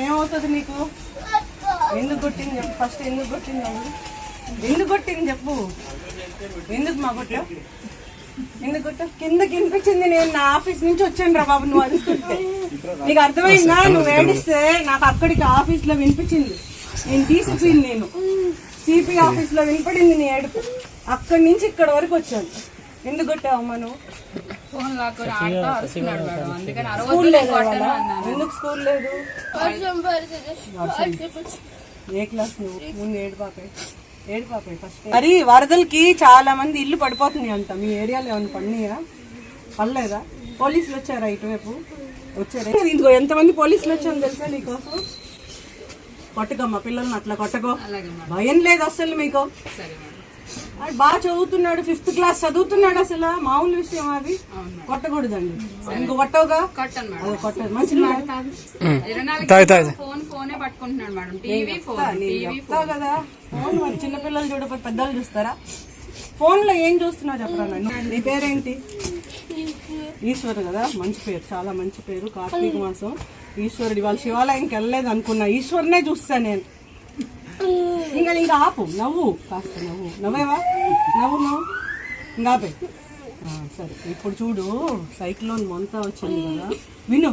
ఏమవుతుంది నీకు? ఎందుకు కొట్టింది చెప్పు ఫస్ట్. ఎందుకు కొట్టింది ఎందుకు కొట్టింది చెప్పు. ఎందుకు మా కొట్ట ఎందుకు కొట్ట? కిందకి వినిపించింది. నేను నా ఆఫీస్ నుంచి వచ్చాను రా బాబు, నువ్వు అరుస్తుంటే. నీకు అర్థమైందా? నువ్వు ఏడిస్తే నాకు అక్కడికి ఆఫీస్ లో వినిపించింది. నేను తీసుకుపోయింది. నేను సిపి ఆఫీస్ లో వినపడింది నీ ఏడుపు. అక్కడి నుంచి ఇక్కడ వరకు వచ్చాను. ఎందుకు కొట్టావమ్మా నువ్వు? స్కూల్ లేదు. ఎందుకు స్కూల్ లేదు? ఏ క్లాస్ నువ్వు? ముందు ఏడు పాపే ఫస్ట్. మరి వరదలకి చాలా మంది ఇల్లు పడిపోతున్నాయి అంట. మీ ఏరియాలో ఏమైనా పడినాయా? పడలేదా? పోలీసులు వచ్చారా ఇటువైపు? వచ్చారా? ఇందుకో ఎంతమంది పోలీసులు వచ్చారని తెలుసా నీకోసం? కొట్టకమ్మా పిల్లల్ని అట్లా కొట్టకో. భయం లేదు అసలు మీకు. బాగా చదువుతున్నాడు, 5th క్లాస్ చదువుతున్నాడు. అసలు మామూలు విషయం అది. కొట్టకూడదండి. ఇంకో కొట్టవుగా? కొట్టదు. మంచి చెప్తా కదా. ఫోన్ మరి చిన్నపిల్లలు చూడకపోతే పెద్దలు చూస్తారా? ఫోన్ లో ఏం చూస్తున్నావు చెప్పరా? నీ పేరేంటి? ఈశ్వర్ కదా, మంచి పేరు, చాలా మంచి పేరు. కార్తీక మాసం ఈశ్వరుడు. ఇవాళ శివాలయంకి వెళ్ళలేదు అనుకున్నా, ఈశ్వరునే చూస్తా నేను. ఇంకా ఆపు, నవ్వు, కాస్త నవ్వేవా? నవ్వు ఇంకా ఆపే. సరే, ఇప్పుడు చూడు, సైక్లోన్ మొంతా వచ్చింది కదా.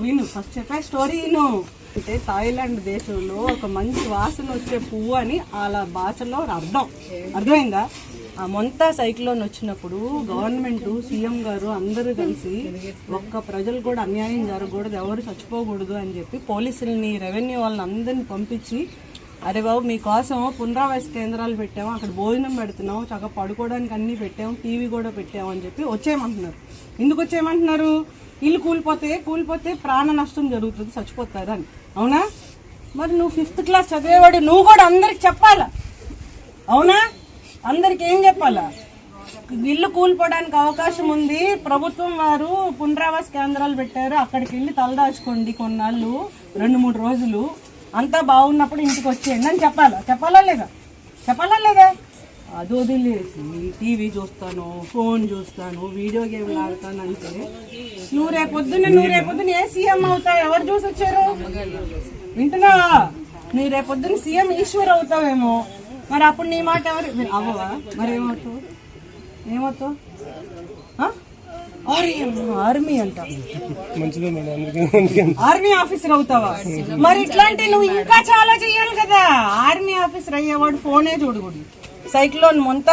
విను ఫస్ట్ చెప్పే స్టోరీ విను. అంటే థాయిలాండ్ దేశంలో ఒక మంచి వాసన వచ్చే పువ్వు అని అలా భాషలో అర్థమైందా? ఆ మొంతా సైక్లోన్ వచ్చినప్పుడు గవర్నమెంట్, సీఎం గారు అందరూ కలిసి ఒక్క ప్రజలు కూడా అన్యాయం జరగకూడదు, ఎవరు చచ్చిపోకూడదు అని చెప్పి పోలీసుల్ని, రెవెన్యూ వాళ్ళని అందరినీ పంపించి, అరే బాబు మీకోసం పునరావాస కేంద్రాలు పెట్టాము, అక్కడ భోజనం పెడుతున్నాం, చక్కగా పడుకోవడానికి అన్నీ పెట్టాము, టీవీ కూడా పెట్టాము అని చెప్పి వచ్చేయమంటున్నారు. ఎందుకు వచ్చేయమంటున్నారు? ఇల్లు కూలిపోతే ప్రాణ నష్టం జరుగుతుంది, చచ్చిపోతారని. అవునా? మరి నువ్వు 5th క్లాస్ చదివేవాడు, నువ్వు కూడా అందరికి చెప్పాలా? అవునా? అందరికి ఏం చెప్పాలా? ఇల్లు కూలిపోవడానికి అవకాశం ఉంది, ప్రభుత్వం వారు పునరావాస కేంద్రాలు పెట్టారు, అక్కడికి వెళ్ళి తలదాచుకోండి కొన్నాళ్ళు, 2-3 రోజులు, అంతా బాగున్నప్పుడు ఇంటికి వచ్చేయండి అని చెప్పాలా లేదా? అది వదిలేసి టీవీ చూస్తాను, ఫోన్ చూస్తాను, వీడియో గేమ్లు ఆడతాను అంటే నువ్వు రేపొద్దున ఏ సీఎం అవుతావు? ఎవరు చూసి వచ్చారు? వింటున్నావా? నువ్వు రేపొద్దున సీఎం ఈశ్వర్ అవుతావేమో. మరి అప్పుడు నీ మాట ఎవరు అవ్వవా? మరి ఏమవుతావు? ఆర్మీ అంట, ఆర్మీ ఆఫీసర్ అవుతావా? మరి ఇట్లాంటి నువ్వు ఇంకా చాలా చెయ్యాలి కదా. ఆర్మీ ఆఫీసర్ అయ్యేవాడు ఫోనే చూడకూడదు. సైక్లోన్ మొంతా